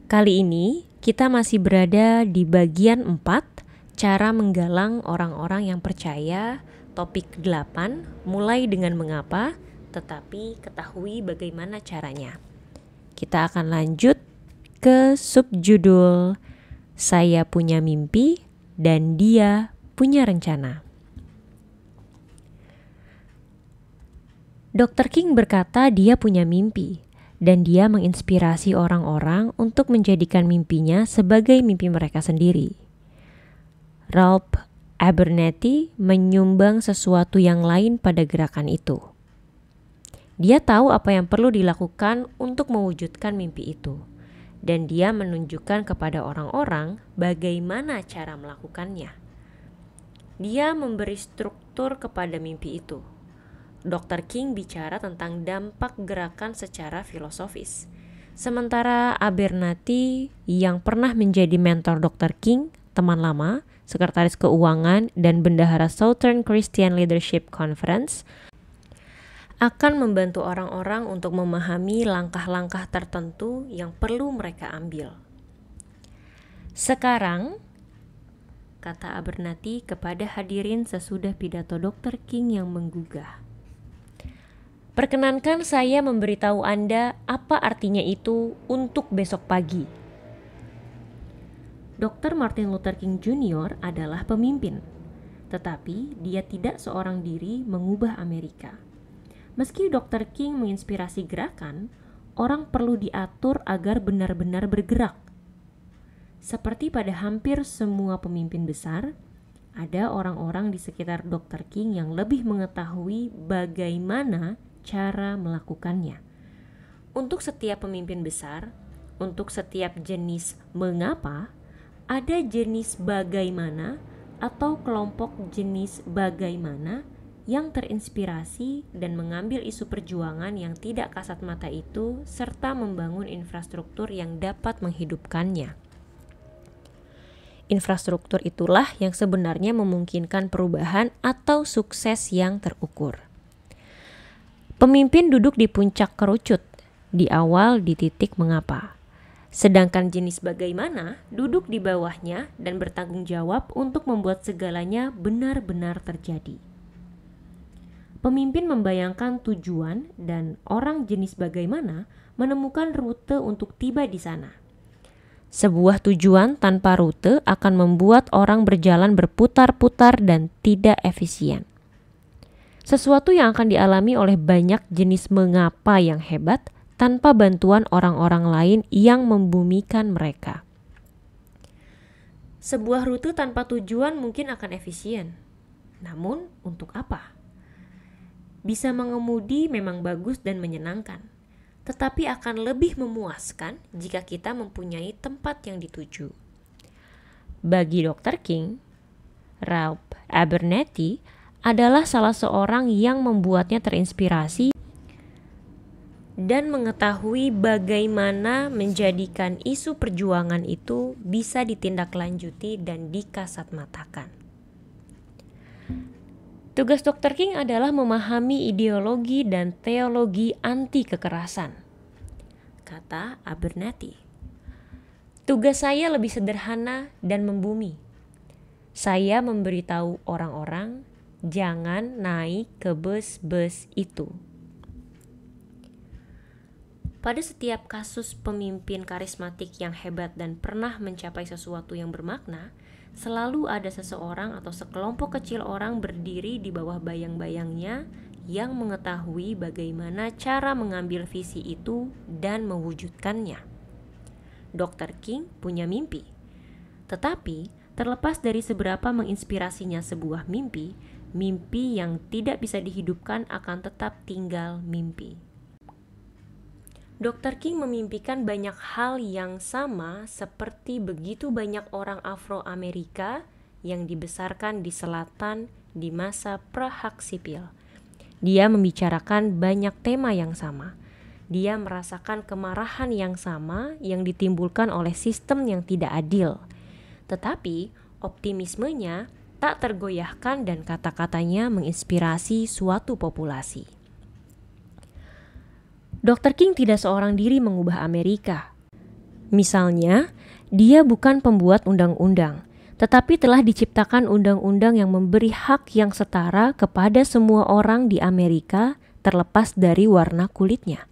Kali ini kita masih berada di bagian 4, cara menggalang orang-orang yang percaya, topik 8, mulai dengan mengapa, tetapi ketahui bagaimana caranya. Kita akan lanjut ke subjudul Saya Punya Mimpi dan Dia Punya Rencana. Dr. King berkata dia punya mimpi, dan dia menginspirasi orang-orang untuk menjadikan mimpinya sebagai mimpi mereka sendiri. Ralph Abernathy menyumbang sesuatu yang lain pada gerakan itu. Dia tahu apa yang perlu dilakukan untuk mewujudkan mimpi itu, dan dia menunjukkan kepada orang-orang bagaimana cara melakukannya. Dia memberi struktur kepada mimpi itu. Dr. King bicara tentang dampak gerakan secara filosofis. Sementara Abernathy yang pernah menjadi mentor Dr. King, teman lama, sekretaris keuangan, dan bendahara Southern Christian Leadership Conference, akan membantu orang-orang untuk memahami langkah-langkah tertentu yang perlu mereka ambil. Sekarang, kata Abernathy kepada hadirin sesudah pidato Dr. King yang menggugah, perkenankan saya memberitahu Anda apa artinya itu untuk besok pagi. Dr. Martin Luther King Jr. adalah pemimpin, tetapi dia tidak seorang diri mengubah Amerika. Meski Dr. King menginspirasi gerakan, orang perlu diatur agar benar-benar bergerak. Seperti pada hampir semua pemimpin besar, ada orang-orang di sekitar Dr. King yang lebih mengetahui bagaimana cara melakukannya. Untuk setiap pemimpin besar, untuk setiap jenis mengapa, ada jenis bagaimana atau kelompok jenis bagaimana yang terinspirasi dan mengambil isu perjuangan yang tidak kasat mata itu serta membangun infrastruktur yang dapat menghidupkannya. Infrastruktur itulah yang sebenarnya memungkinkan perubahan atau sukses yang terukur. Pemimpin duduk di puncak kerucut, di awal di titik mengapa. Sedangkan jenis bagaimana duduk di bawahnya dan bertanggung jawab untuk membuat segalanya benar-benar terjadi. Pemimpin membayangkan tujuan dan orang jenis bagaimana menemukan rute untuk tiba di sana. Sebuah tujuan tanpa rute akan membuat orang berjalan berputar-putar dan tidak efisien. Sesuatu yang akan dialami oleh banyak jenis mengapa yang hebat tanpa bantuan orang-orang lain yang membumikan mereka. Sebuah rute tanpa tujuan mungkin akan efisien. Namun, untuk apa? Bisa mengemudi memang bagus dan menyenangkan, tetapi akan lebih memuaskan jika kita mempunyai tempat yang dituju. Bagi Dr. King, Ralph Abernathy adalah salah seorang yang membuatnya terinspirasi dan mengetahui bagaimana menjadikan isu perjuangan itu bisa ditindaklanjuti dan dikasatmatakan. Tugas Dr. King adalah memahami ideologi dan teologi anti kekerasan, kata Abernathy. Tugas saya lebih sederhana dan membumi. Saya memberitahu orang-orang, jangan naik ke bus-bus itu. Pada setiap kasus pemimpin karismatik yang hebat dan pernah mencapai sesuatu yang bermakna, selalu ada seseorang atau sekelompok kecil orang berdiri di bawah bayang-bayangnya yang mengetahui bagaimana cara mengambil visi itu dan mewujudkannya. Dr. King punya mimpi, tetapi terlepas dari seberapa menginspirasinya sebuah mimpi, mimpi yang tidak bisa dihidupkan akan tetap tinggal mimpi. Dr. King memimpikan banyak hal yang sama seperti begitu banyak orang Afro-Amerika yang dibesarkan di selatan di masa pra-hak sipil. Dia membicarakan banyak tema yang sama. Dia merasakan kemarahan yang sama yang ditimbulkan oleh sistem yang tidak adil. Tetapi optimismenya tak tergoyahkan dan kata-katanya menginspirasi suatu populasi. Dr. King tidak seorang diri mengubah Amerika. Misalnya, dia bukan pembuat undang-undang, tetapi telah diciptakan undang-undang yang memberi hak yang setara kepada semua orang di Amerika terlepas dari warna kulitnya.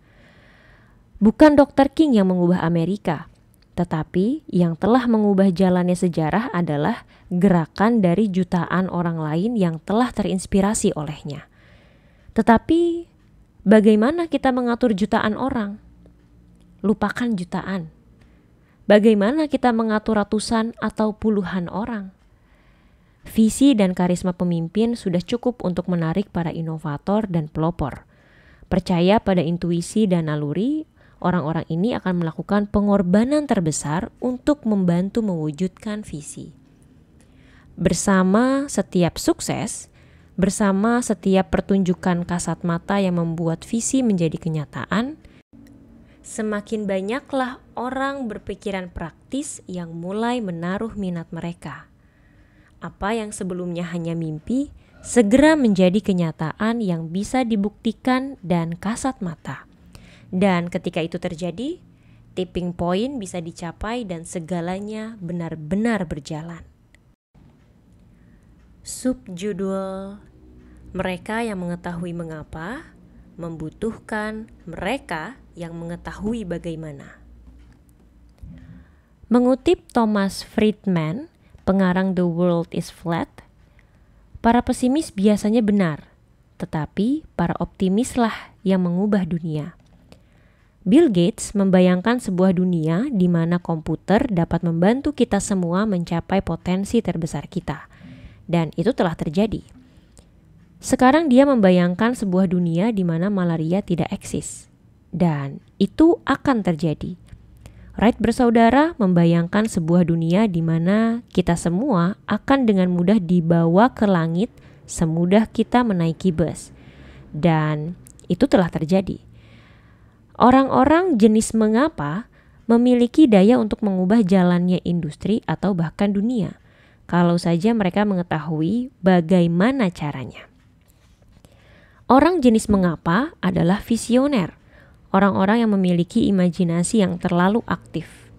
Bukan Dr. King yang mengubah Amerika, tetapi yang telah mengubah jalannya sejarah adalah gerakan dari jutaan orang lain yang telah terinspirasi olehnya. Tetapi bagaimana kita mengatur jutaan orang? Lupakan jutaan. Bagaimana kita mengatur ratusan atau puluhan orang? Visi dan karisma pemimpin sudah cukup untuk menarik para inovator dan pelopor. Percaya pada intuisi dan naluri, orang-orang ini akan melakukan pengorbanan terbesar untuk membantu mewujudkan visi. Bersama setiap sukses, bersama setiap pertunjukan kasat mata yang membuat visi menjadi kenyataan, semakin banyaklah orang berpikiran praktis yang mulai menaruh minat mereka. Apa yang sebelumnya hanya mimpi, segera menjadi kenyataan yang bisa dibuktikan dan kasat mata. Dan ketika itu terjadi, tipping point bisa dicapai dan segalanya benar-benar berjalan. Subjudul: Mereka yang mengetahui mengapa membutuhkan mereka yang mengetahui bagaimana. Mengutip Thomas Friedman, pengarang The World is Flat, para pesimis biasanya benar, tetapi para optimislah yang mengubah dunia. Bill Gates membayangkan sebuah dunia di mana komputer dapat membantu kita semua mencapai potensi terbesar kita. Dan itu telah terjadi. Sekarang dia membayangkan sebuah dunia di mana malaria tidak eksis. Dan itu akan terjadi. Wright bersaudara membayangkan sebuah dunia di mana kita semua akan dengan mudah dibawa ke langit semudah kita menaiki bus. Dan itu telah terjadi. Orang-orang jenis mengapa memiliki daya untuk mengubah jalannya industri atau bahkan dunia, kalau saja mereka mengetahui bagaimana caranya. Orang jenis mengapa adalah visioner, orang-orang yang memiliki imajinasi yang terlalu aktif.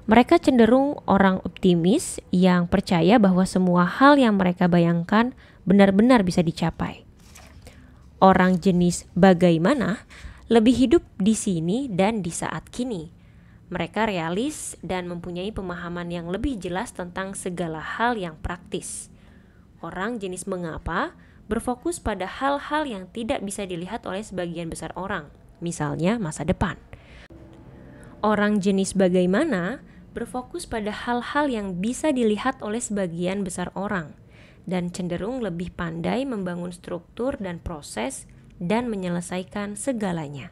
Mereka cenderung orang optimis yang percaya bahwa semua hal yang mereka bayangkan benar-benar bisa dicapai. Orang jenis bagaimana lebih hidup di sini dan di saat kini. Mereka realis dan mempunyai pemahaman yang lebih jelas tentang segala hal yang praktis. Orang jenis mengapa berfokus pada hal-hal yang tidak bisa dilihat oleh sebagian besar orang, misalnya masa depan. Orang jenis bagaimana berfokus pada hal-hal yang bisa dilihat oleh sebagian besar orang dan cenderung lebih pandai membangun struktur dan proses dan menyelesaikan segalanya.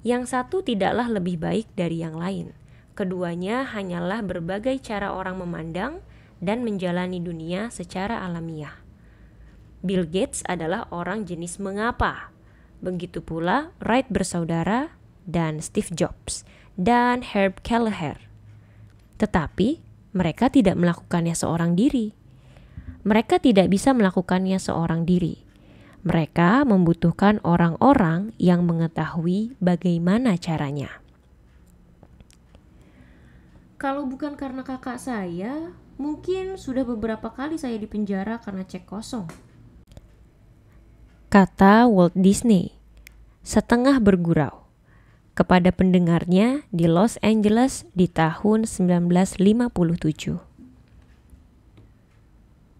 Yang satu tidaklah lebih baik dari yang lain. Keduanya hanyalah berbagai cara orang memandang dan menjalani dunia secara alamiah. Bill Gates adalah orang jenis mengapa. Begitu pula Wright bersaudara dan Steve Jobs dan Herb Kelleher. Tetapi mereka tidak melakukannya seorang diri. Mereka tidak bisa melakukannya seorang diri. Mereka membutuhkan orang-orang yang mengetahui bagaimana caranya. Kalau bukan karena kakak saya, mungkin sudah beberapa kali saya dipenjara karena cek kosong. Kata Walt Disney, setengah bergurau, kepada pendengarnya di Los Angeles di tahun 1957.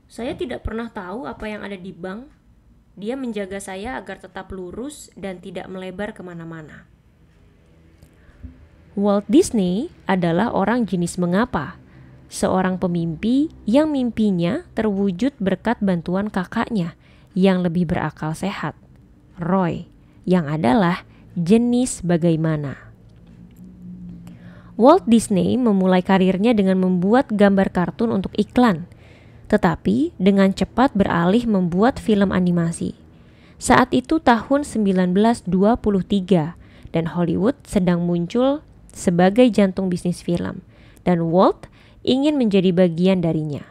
Saya tidak pernah tahu apa yang ada di bank. Dia menjaga saya agar tetap lurus dan tidak melebar kemana-mana. Walt Disney adalah orang jenis mengapa, seorang pemimpi yang mimpinya terwujud berkat bantuan kakaknya yang lebih berakal sehat, Roy, yang adalah jenis bagaimana. Walt Disney memulai karirnya dengan membuat gambar kartun untuk iklan, tetapi dengan cepat beralih membuat film animasi. Saat itu tahun 1923 dan Hollywood sedang muncul sebagai jantung bisnis film dan Walt ingin menjadi bagian darinya.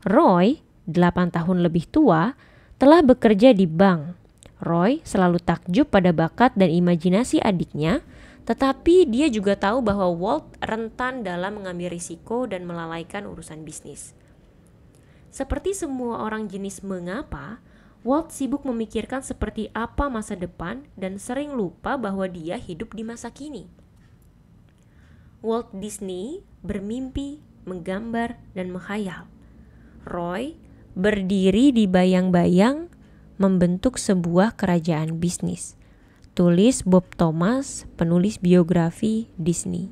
Roy, 8 tahun lebih tua, telah bekerja di bank. Roy selalu takjub pada bakat dan imajinasi adiknya, Tetapi dia juga tahu bahwa Walt rentan dalam mengambil risiko dan melalaikan urusan bisnis. Seperti semua orang jenis mengapa, Walt sibuk memikirkan seperti apa masa depan dan sering lupa bahwa dia hidup di masa kini. Walt Disney bermimpi, menggambar, dan menghayal. Roy berdiri di bayang-bayang membentuk sebuah kerajaan bisnis. Tulis Bob Thomas, penulis biografi Disney.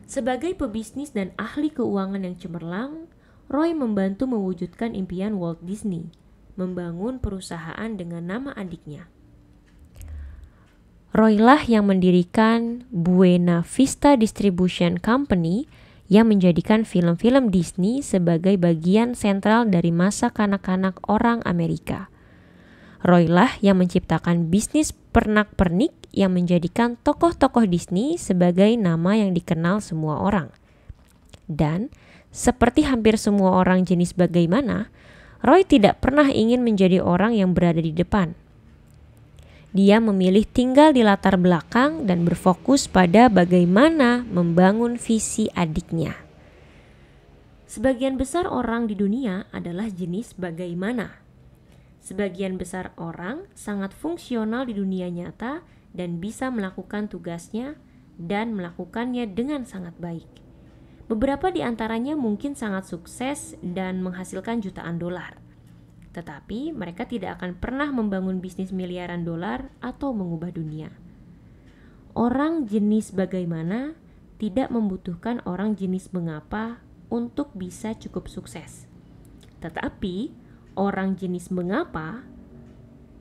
Sebagai pebisnis dan ahli keuangan yang cemerlang, Roy membantu mewujudkan impian Walt Disney, membangun perusahaan dengan nama adiknya. Roy lah yang mendirikan Buena Vista Distribution Company yang menjadikan film-film Disney sebagai bagian sentral dari masa kanak-kanak orang Amerika. Roy lah yang menciptakan bisnis pernak-pernik yang menjadikan tokoh-tokoh Disney sebagai nama yang dikenal semua orang. Dan seperti hampir semua orang jenis bagaimana, Roy tidak pernah ingin menjadi orang yang berada di depan. Dia memilih tinggal di latar belakang dan berfokus pada bagaimana membangun visi adiknya. Sebagian besar orang di dunia adalah jenis bagaimana. Sebagian besar orang sangat fungsional di dunia nyata dan bisa melakukan tugasnya dan melakukannya dengan sangat baik. Beberapa di antaranya mungkin sangat sukses dan menghasilkan jutaan dolar. Tetapi mereka tidak akan pernah membangun bisnis miliaran dolar atau mengubah dunia. Orang jenis bagaimana tidak membutuhkan orang jenis mengapa untuk bisa cukup sukses. Tetapi orang jenis mengapa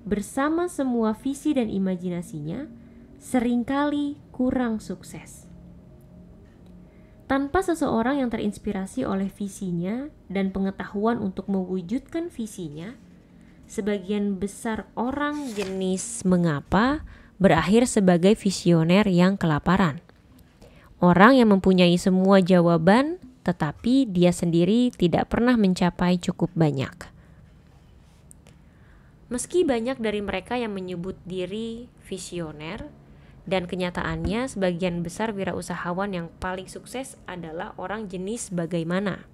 bersama semua visi dan imajinasinya seringkali kurang sukses. Tanpa seseorang yang terinspirasi oleh visinya dan pengetahuan untuk mewujudkan visinya, sebagian besar orang jenis mengapa berakhir sebagai visioner yang kelaparan. Orang yang mempunyai semua jawaban, tetapi dia sendiri tidak pernah mencapai cukup banyak. Meski banyak dari mereka yang menyebut diri visioner, dan kenyataannya sebagian besar wirausahawan yang paling sukses adalah orang jenis bagaimana.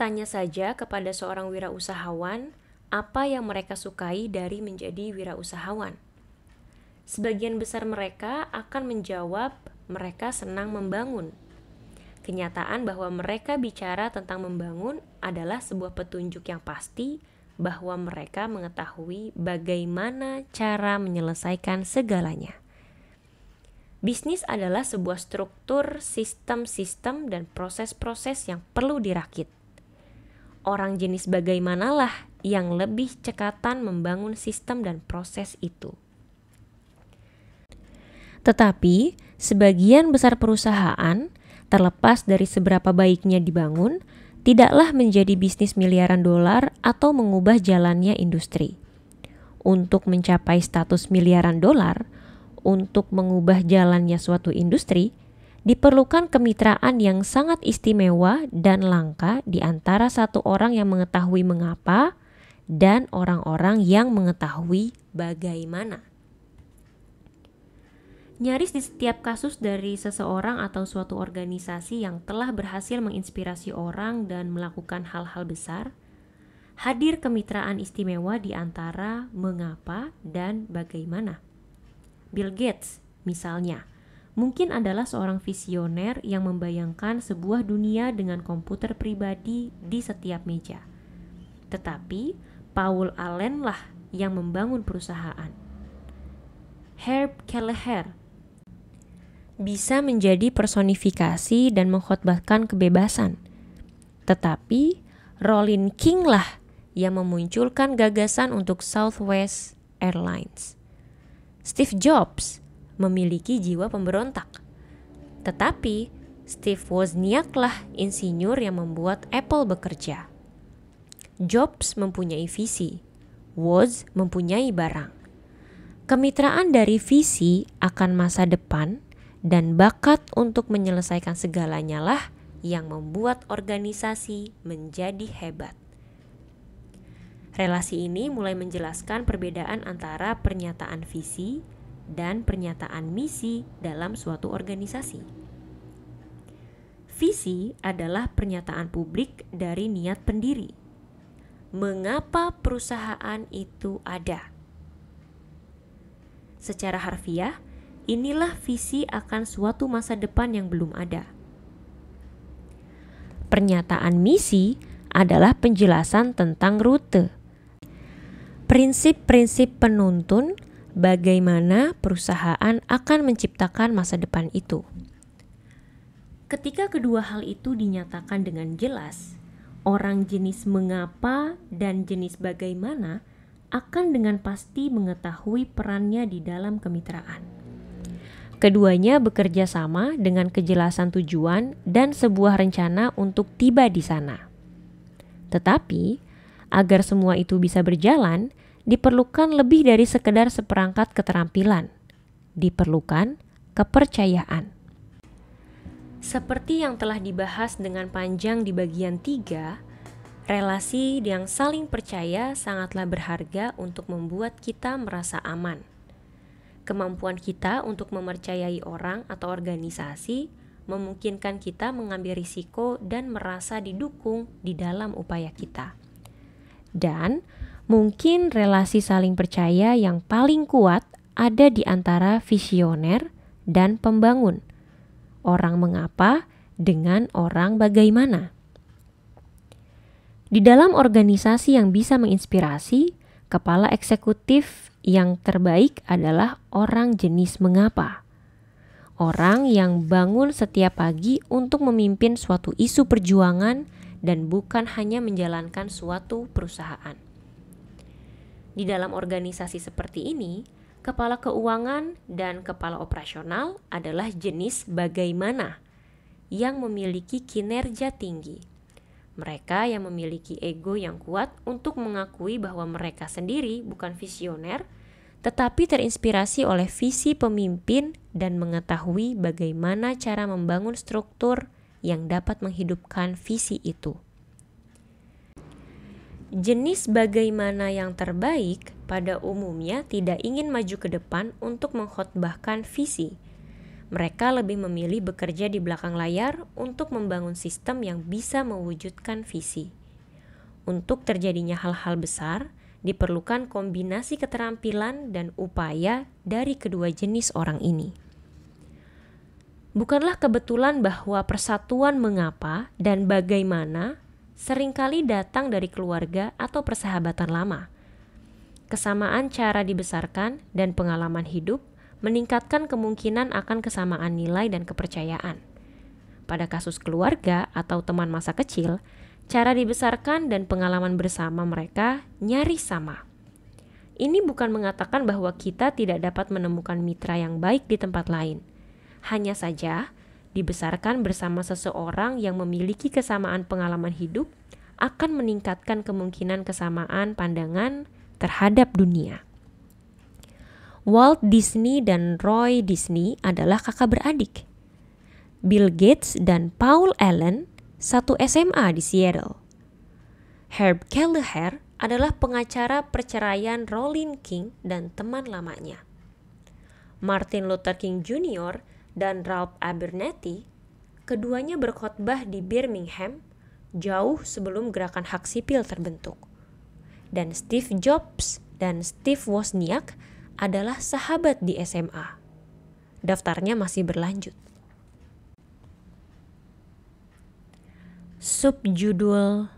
Tanya saja kepada seorang wirausahawan apa yang mereka sukai dari menjadi wirausahawan. Sebagian besar mereka akan menjawab mereka senang membangun. Kenyataan bahwa mereka bicara tentang membangun adalah sebuah petunjuk yang pasti bahwa mereka mengetahui bagaimana cara menyelesaikan segalanya. Bisnis adalah sebuah struktur, sistem-sistem, dan proses-proses yang perlu dirakit. Orang jenis bagaimanalah yang lebih cekatan membangun sistem dan proses itu. Tetapi, sebagian besar perusahaan, terlepas dari seberapa baiknya dibangun, tidaklah menjadi bisnis miliaran dolar atau mengubah jalannya industri. Untuk mencapai status miliaran dolar, untuk mengubah jalannya suatu industri, diperlukan kemitraan yang sangat istimewa dan langka di antara satu orang yang mengetahui mengapa dan orang-orang yang mengetahui bagaimana. Nyaris di setiap kasus dari seseorang atau suatu organisasi yang telah berhasil menginspirasi orang dan melakukan hal-hal besar, hadir kemitraan istimewa di antara mengapa dan bagaimana. Bill Gates, misalnya, mungkin adalah seorang visioner yang membayangkan sebuah dunia dengan komputer pribadi di setiap meja. Tetapi, Paul Allen lah yang membangun perusahaan. Herb Kelleher bisa menjadi personifikasi dan mengkhotbahkan kebebasan. Tetapi Rollin King lah yang memunculkan gagasan untuk Southwest Airlines. Steve Jobs memiliki jiwa pemberontak. Tetapi Steve Wozniak lah insinyur yang membuat Apple bekerja. Jobs mempunyai visi, Woz mempunyai barang. Kemitraan dari visi akan masa depan dan bakat untuk menyelesaikan segalanya lah yang membuat organisasi menjadi hebat. Relasi ini mulai menjelaskan perbedaan antara pernyataan visi dan pernyataan misi dalam suatu organisasi. Visi adalah pernyataan publik dari niat pendiri. Mengapa perusahaan itu ada? Secara harfiah, inilah visi akan suatu masa depan yang belum ada. Pernyataan misi adalah penjelasan tentang rute. Prinsip-prinsip penuntun bagaimana perusahaan akan menciptakan masa depan itu. Ketika kedua hal itu dinyatakan dengan jelas, orang jenis mengapa dan jenis bagaimana akan dengan pasti mengetahui perannya di dalam kemitraan. Keduanya bekerja sama dengan kejelasan tujuan dan sebuah rencana untuk tiba di sana. Tetapi, agar semua itu bisa berjalan, diperlukan lebih dari sekedar seperangkat keterampilan. Diperlukan kepercayaan. Seperti yang telah dibahas dengan panjang di bagian 3, relasi yang saling percaya sangatlah berharga untuk membuat kita merasa aman. Kemampuan kita untuk mempercayai orang atau organisasi memungkinkan kita mengambil risiko dan merasa didukung di dalam upaya kita. Dan mungkin relasi saling percaya yang paling kuat ada di antara visioner dan pembangun. Orang mengapa dengan orang bagaimana. Di dalam organisasi yang bisa menginspirasi, kepala eksekutif yang terbaik adalah orang jenis mengapa. Orang yang bangun setiap pagi untuk memimpin suatu isu perjuangan dan bukan hanya menjalankan suatu perusahaan. Di dalam organisasi seperti ini, kepala keuangan dan kepala operasional adalah jenis bagaimana yang memiliki kinerja tinggi. Mereka yang memiliki ego yang kuat untuk mengakui bahwa mereka sendiri bukan visioner, tetapi terinspirasi oleh visi pemimpin dan mengetahui bagaimana cara membangun struktur yang dapat menghidupkan visi itu. Jenis bagaimana yang terbaik pada umumnya tidak ingin maju ke depan untuk mengkhotbahkan visi. Mereka lebih memilih bekerja di belakang layar untuk membangun sistem yang bisa mewujudkan visi. Untuk terjadinya hal-hal besar, diperlukan kombinasi keterampilan dan upaya dari kedua jenis orang ini. Bukanlah kebetulan bahwa persatuan mengapa dan bagaimana seringkali datang dari keluarga atau persahabatan lama. Kesamaan cara dibesarkan dan pengalaman hidup meningkatkan kemungkinan akan kesamaan nilai dan kepercayaan. Pada kasus keluarga atau teman masa kecil, cara dibesarkan dan pengalaman bersama mereka nyaris sama. Ini bukan mengatakan bahwa kita tidak dapat menemukan mitra yang baik di tempat lain. Hanya saja, dibesarkan bersama seseorang yang memiliki kesamaan pengalaman hidup akan meningkatkan kemungkinan kesamaan pandangan terhadap dunia. Walt Disney dan Roy Disney adalah kakak beradik. Bill Gates dan Paul Allen satu SMA di Seattle. Herb Kelleher adalah pengacara perceraian Rollin King dan teman lamanya. Martin Luther King Jr. dan Ralph Abernathy, keduanya berkhotbah di Birmingham jauh sebelum gerakan hak sipil terbentuk. Dan Steve Jobs dan Steve Wozniak adalah sahabat di SMA. Daftarnya masih berlanjut. Subjudul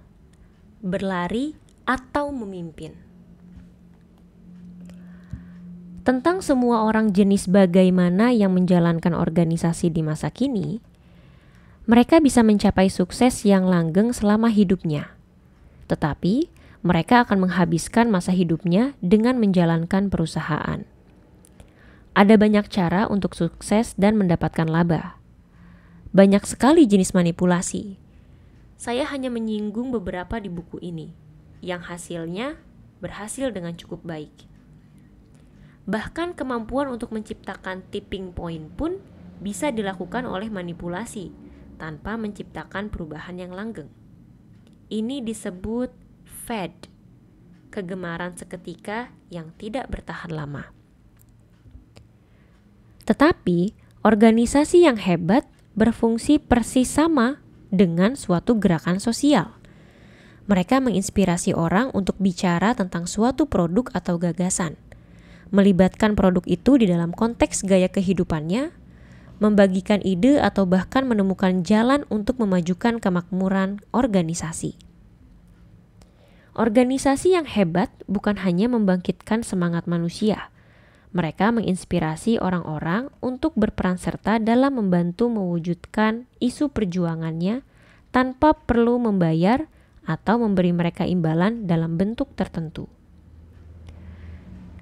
berlari atau memimpin. Tentang semua orang jenis bagaimana yang menjalankan organisasi di masa kini, mereka bisa mencapai sukses yang langgeng selama hidupnya. Tetapi, mereka akan menghabiskan masa hidupnya dengan menjalankan perusahaan. Ada banyak cara untuk sukses dan mendapatkan laba. Banyak sekali jenis manipulasi. Saya hanya menyinggung beberapa di buku ini, yang hasilnya berhasil dengan cukup baik. Bahkan kemampuan untuk menciptakan tipping point pun bisa dilakukan oleh manipulasi tanpa menciptakan perubahan yang langgeng. Ini disebut Fed, kegemaran seketika yang tidak bertahan lama. Tetapi, organisasi yang hebat berfungsi persis sama dengan suatu gerakan sosial. Mereka menginspirasi orang untuk bicara tentang suatu produk atau gagasan, melibatkan produk itu di dalam konteks gaya kehidupannya, membagikan ide atau bahkan menemukan jalan untuk memajukan kemakmuran organisasi. Organisasi yang hebat bukan hanya membangkitkan semangat manusia. Mereka menginspirasi orang-orang untuk berperan serta dalam membantu mewujudkan isu perjuangannya tanpa perlu membayar atau memberi mereka imbalan dalam bentuk tertentu.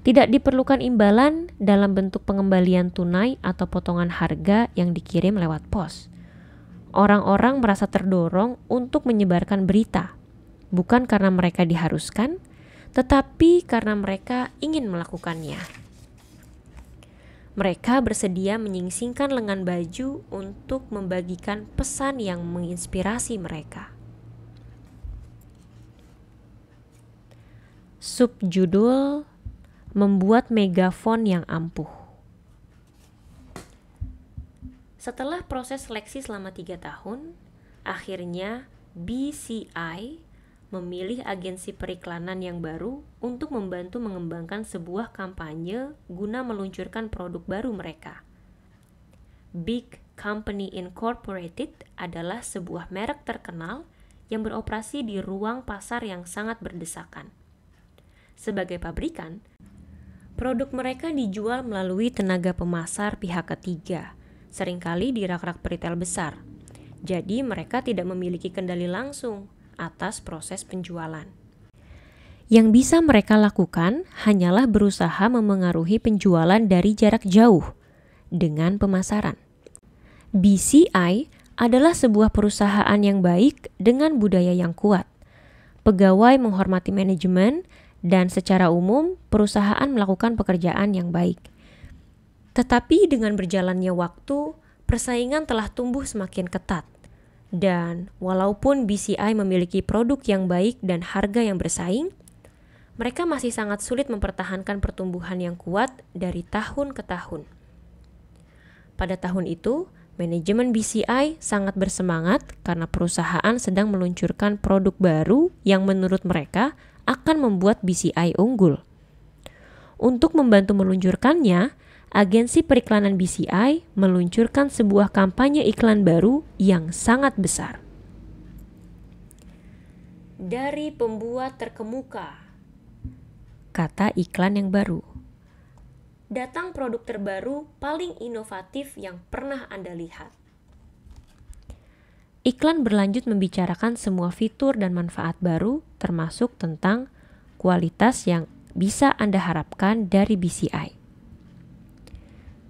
Tidak diperlukan imbalan dalam bentuk pengembalian tunai atau potongan harga yang dikirim lewat pos. Orang-orang merasa terdorong untuk menyebarkan berita, bukan karena mereka diharuskan, tetapi karena mereka ingin melakukannya. Mereka bersedia menyingsingkan lengan baju untuk membagikan pesan yang menginspirasi mereka. Subjudul membuat megafon yang ampuh. Setelah proses seleksi selama 3 tahun, akhirnya BCI memilih agensi periklanan yang baru untuk membantu mengembangkan sebuah kampanye guna meluncurkan produk baru mereka. Big Company Incorporated adalah sebuah merek terkenal yang beroperasi di ruang pasar yang sangat berdesakan. Sebagai pabrikan, produk mereka dijual melalui tenaga pemasar pihak ketiga, seringkali di rak-rak peritel besar. Jadi mereka tidak memiliki kendali langsung atas proses penjualan. Yang bisa mereka lakukan hanyalah berusaha memengaruhi penjualan dari jarak jauh dengan pemasaran. BCI adalah sebuah perusahaan yang baik dengan budaya yang kuat. Pegawai menghormati manajemen dan secara umum perusahaan melakukan pekerjaan yang baik. Tetapi dengan berjalannya waktu, persaingan telah tumbuh semakin ketat. Dan walaupun BCI memiliki produk yang baik dan harga yang bersaing, mereka masih sangat sulit mempertahankan pertumbuhan yang kuat dari tahun ke tahun. Pada tahun itu, manajemen BCI sangat bersemangat karena perusahaan sedang meluncurkan produk baru yang menurut mereka akan membuat BCI unggul. Untuk membantu meluncurkannya, agensi periklanan BCI meluncurkan sebuah kampanye iklan baru yang sangat besar. Dari pembuat terkemuka, kata iklan yang baru. Datang produk terbaru paling inovatif yang pernah Anda lihat. Iklan berlanjut membicarakan semua fitur dan manfaat baru, termasuk tentang kualitas yang bisa Anda harapkan dari BCI.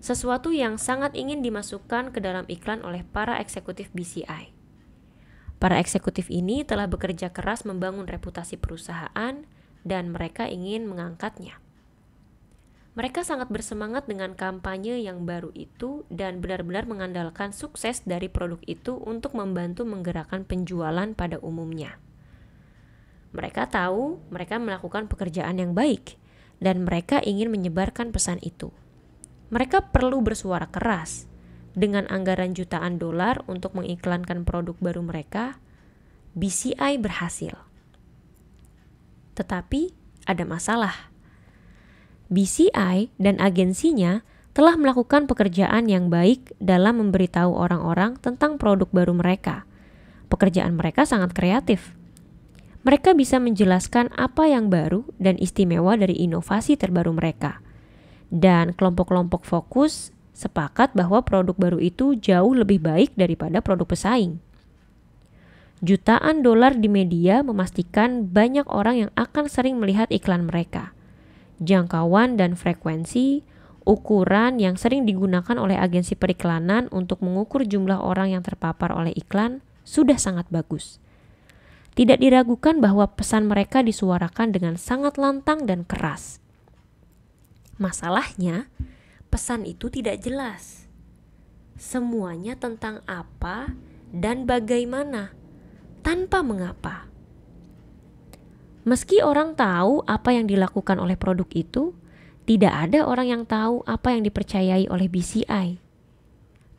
Sesuatu yang sangat ingin dimasukkan ke dalam iklan oleh para eksekutif BCI. Para eksekutif ini telah bekerja keras membangun reputasi perusahaan dan mereka ingin mengangkatnya. Mereka sangat bersemangat dengan kampanye yang baru itu dan benar-benar mengandalkan sukses dari produk itu untuk membantu menggerakkan penjualan pada umumnya. Mereka tahu mereka melakukan pekerjaan yang baik dan mereka ingin menyebarkan pesan itu. Mereka perlu bersuara keras. Dengan anggaran jutaan dolar untuk mengiklankan produk baru mereka, BCI berhasil. Tetapi ada masalah. BCI dan agensinya telah melakukan pekerjaan yang baik dalam memberitahu orang-orang tentang produk baru mereka. Pekerjaan mereka sangat kreatif. Mereka bisa menjelaskan apa yang baru dan istimewa dari inovasi terbaru mereka. Dan kelompok-kelompok fokus sepakat bahwa produk baru itu jauh lebih baik daripada produk pesaing. Jutaan dolar di media memastikan banyak orang yang akan sering melihat iklan mereka. Jangkauan dan frekuensi, ukuran yang sering digunakan oleh agensi periklanan untuk mengukur jumlah orang yang terpapar oleh iklan sudah sangat bagus. Tidak diragukan bahwa pesan mereka disuarakan dengan sangat lantang dan keras. Masalahnya, pesan itu tidak jelas. Semuanya tentang apa dan bagaimana, tanpa mengapa. Meski orang tahu apa yang dilakukan oleh produk itu, tidak ada orang yang tahu apa yang dipercayai oleh BCI.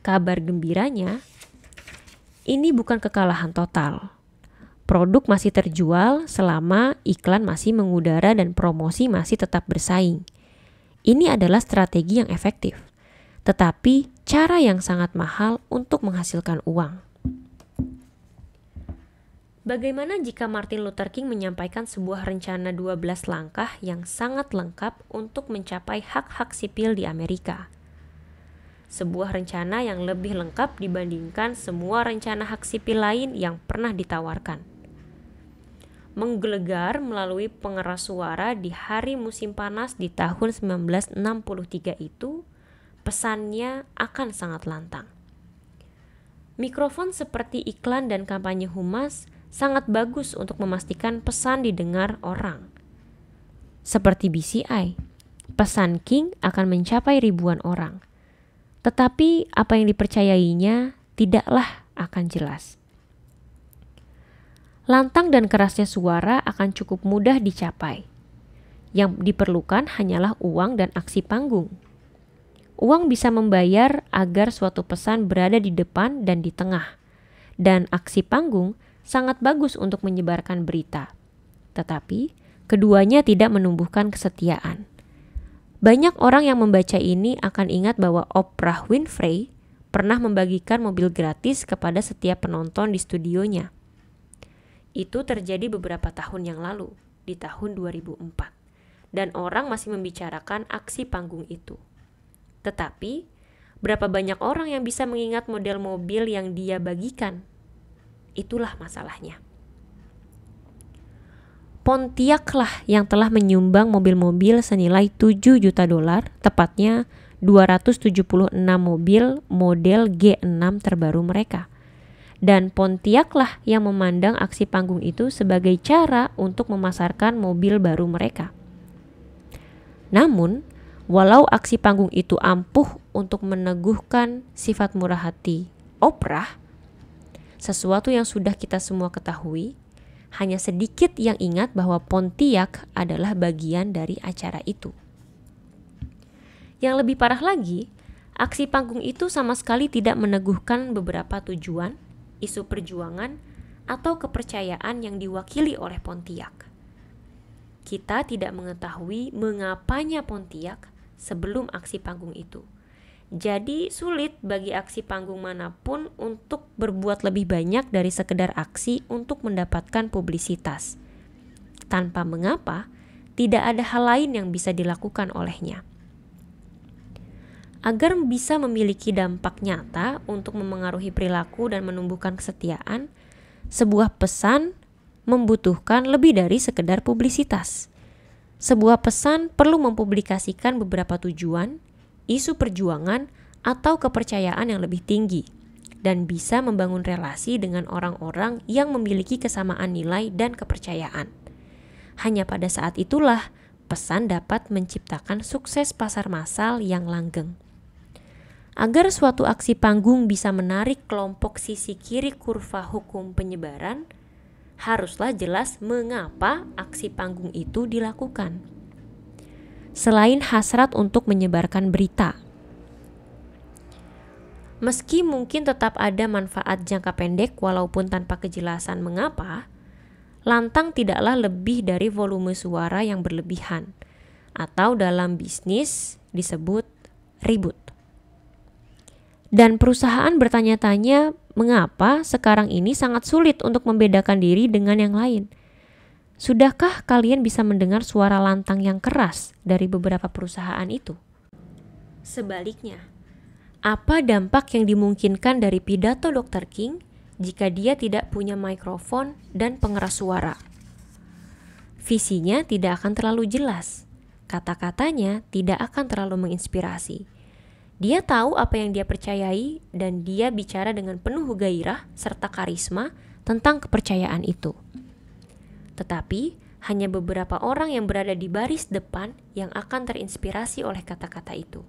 Kabar gembiranya, ini bukan kekalahan total. Produk masih terjual selama iklan masih mengudara dan promosi masih tetap bersaing. Ini adalah strategi yang efektif, tetapi cara yang sangat mahal untuk menghasilkan uang. Bagaimana jika Martin Luther King menyampaikan sebuah rencana 12 langkah yang sangat lengkap untuk mencapai hak-hak sipil di Amerika? Sebuah rencana yang lebih lengkap dibandingkan semua rencana hak sipil lain yang pernah ditawarkan. Menggelegar melalui pengeras suara di hari musim panas di tahun 1963 itu, pesannya akan sangat lantang. Mikrofon seperti iklan dan kampanye humas sangat bagus untuk memastikan pesan didengar orang. Seperti BCI, pesan King akan mencapai ribuan orang. Tetapi apa yang dipercayainya tidaklah akan jelas. Lantang dan kerasnya suara akan cukup mudah dicapai. Yang diperlukan hanyalah uang dan aksi panggung. Uang bisa membayar agar suatu pesan berada di depan dan di tengah. Dan aksi panggung sangat bagus untuk menyebarkan berita. Tetapi, keduanya tidak menumbuhkan kesetiaan. Banyak orang yang membaca ini akan ingat bahwa Oprah Winfrey pernah membagikan mobil gratis kepada setiap penonton di studionya. Itu terjadi beberapa tahun yang lalu, di tahun 2004. Dan orang masih membicarakan aksi panggung itu. Tetapi, berapa banyak orang yang bisa mengingat model mobil yang dia bagikan? Itulah masalahnya. Pontiac-lah yang telah menyumbang mobil-mobil senilai 7 juta dolar, tepatnya 276 mobil model G6 terbaru mereka. Dan Pontiac-lah yang memandang aksi panggung itu sebagai cara untuk memasarkan mobil baru mereka. Namun, walau aksi panggung itu ampuh untuk meneguhkan sifat murah hati Oprah, sesuatu yang sudah kita semua ketahui, hanya sedikit yang ingat bahwa Pontiac adalah bagian dari acara itu. Yang lebih parah lagi, aksi panggung itu sama sekali tidak meneguhkan beberapa tujuan, isu perjuangan, atau kepercayaan yang diwakili oleh Pontiac. Kita tidak mengetahui mengapanya Pontiac sebelum aksi panggung itu. Jadi sulit bagi aksi panggung manapun untuk berbuat lebih banyak dari sekedar aksi untuk mendapatkan publisitas. Tanpa mengapa, tidak ada hal lain yang bisa dilakukan olehnya. Agar bisa memiliki dampak nyata untuk memengaruhi perilaku dan menumbuhkan kesetiaan, sebuah pesan membutuhkan lebih dari sekedar publisitas. Sebuah pesan perlu mempublikasikan beberapa tujuan, isu perjuangan, atau kepercayaan yang lebih tinggi, dan bisa membangun relasi dengan orang-orang yang memiliki kesamaan nilai dan kepercayaan. Hanya pada saat itulah pesan dapat menciptakan sukses pasar massal yang langgeng. Agar suatu aksi panggung bisa menarik kelompok sisi kiri kurva hukum penyebaran, haruslah jelas mengapa aksi panggung itu dilakukan. Selain hasrat untuk menyebarkan berita. Meski mungkin tetap ada manfaat jangka pendek walaupun tanpa kejelasan mengapa, lantang tidaklah lebih dari volume suara yang berlebihan, atau dalam bisnis disebut ribut. Dan perusahaan bertanya-tanya mengapa sekarang ini sangat sulit untuk membedakan diri dengan yang lain. Sudahkah kalian bisa mendengar suara lantang yang keras dari beberapa perusahaan itu? Sebaliknya, apa dampak yang dimungkinkan dari pidato Dr. King jika dia tidak punya mikrofon dan pengeras suara? Visinya tidak akan terlalu jelas. Kata-katanya tidak akan terlalu menginspirasi. Dia tahu apa yang dia percayai dan dia bicara dengan penuh gairah serta karisma tentang kepercayaan itu. Tetapi, hanya beberapa orang yang berada di baris depan yang akan terinspirasi oleh kata-kata itu.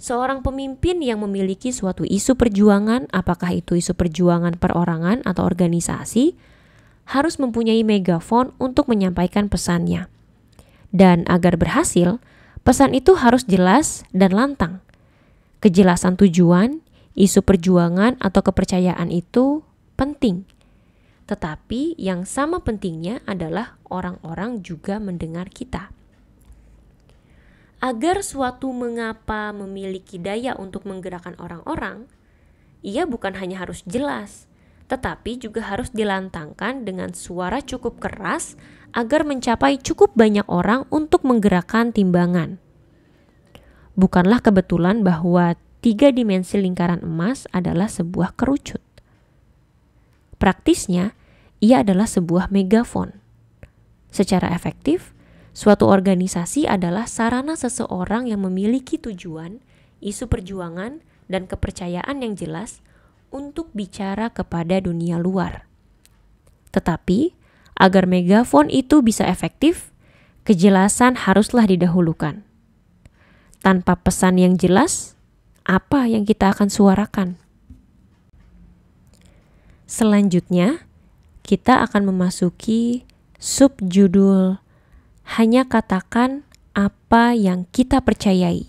Seorang pemimpin yang memiliki suatu isu perjuangan, apakah itu isu perjuangan perorangan atau organisasi, harus mempunyai megafon untuk menyampaikan pesannya. Dan agar berhasil, pesan itu harus jelas dan lantang. Kejelasan tujuan, isu perjuangan atau kepercayaan itu penting. Tetapi yang sama pentingnya adalah orang-orang juga mendengar kita. Agar suatu mengapa memiliki daya untuk menggerakkan orang-orang, ia bukan hanya harus jelas, tetapi juga harus dilantangkan dengan suara cukup keras agar mencapai cukup banyak orang untuk menggerakkan timbangan. Bukanlah kebetulan bahwa 3 dimensi lingkaran emas adalah sebuah kerucut. Praktisnya, ia adalah sebuah megafon. Secara efektif, suatu organisasi adalah sarana seseorang yang memiliki tujuan, isu perjuangan, dan kepercayaan yang jelas untuk bicara kepada dunia luar. Tetapi, agar megafon itu bisa efektif, kejelasan haruslah didahulukan. Tanpa pesan yang jelas, apa yang kita akan suarakan? Selanjutnya, kita akan memasuki subjudul "Hanya katakan apa yang kita percayai".